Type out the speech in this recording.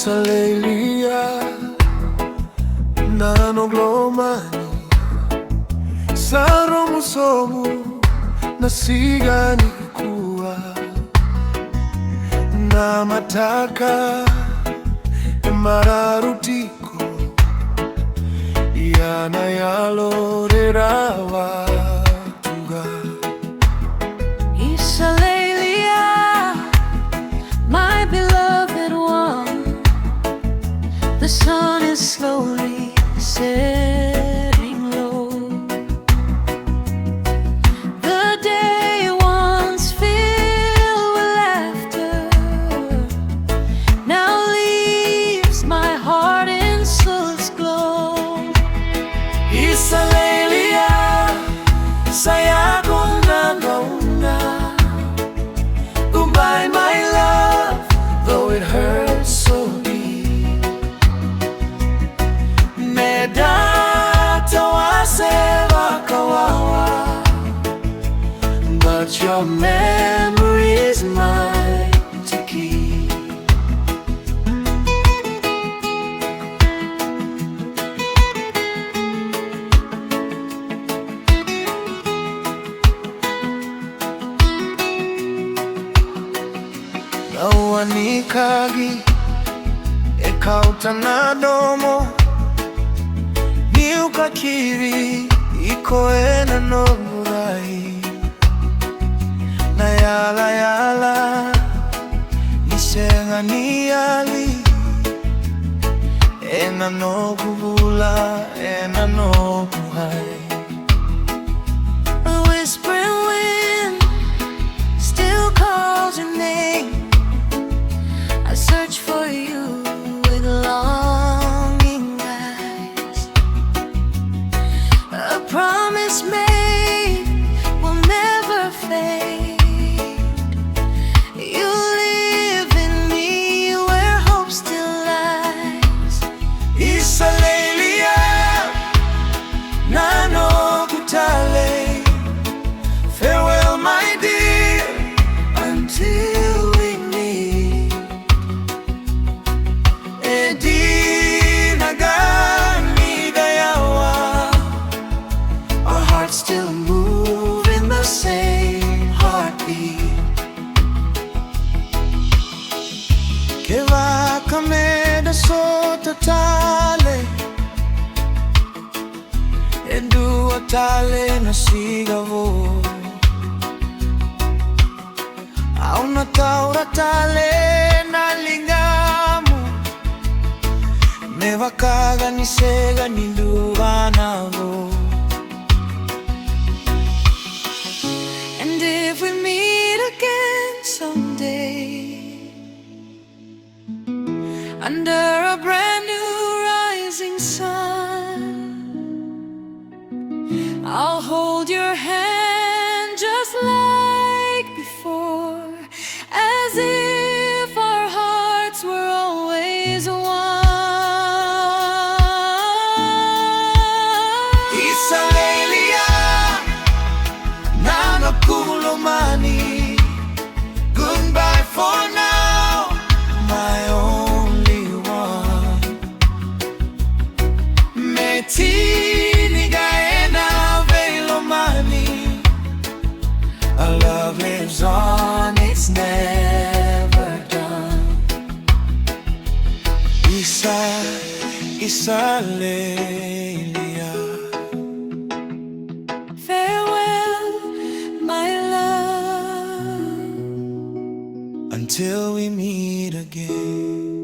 Lei Lia lomani sobu na siga nikua na mataka marau tiko yalo rarawa Lei Lia, my beloved one. The sun is slowly setting low. The day once filled with laughter now leaves my heart in soul's glow. Lei Lia, gauna. Goodbye, my love, though it hurts so deep. Tawase, vakawawa, but your memory is mine to keep. Yawa ni cagi, kauta na domo, kacivi na noqu na yalayala, sega ni yali, na noqu bula, na noqu The whispering wind still calls your name. I search for you with longing eyes. A promise made will never fade. You live in me where hope still lies. Lei Lia, noqu talei. Farewell, my dear, until we meet. Dina, yawa. Our hearts still move in the same heartbeat. Kevaka sota talei, talei na siga talei na lingamu, vakawawa ni sega ni dina. And if we meet again someday under a brand new rising sun, I'll hold your hand just like before, as if our hearts were always one. Lei Lia, noqu lomani. Goodbye for now, my only one. Our love lives on, it's never done. Lei Lia. Farewell, my love, Until we meet again.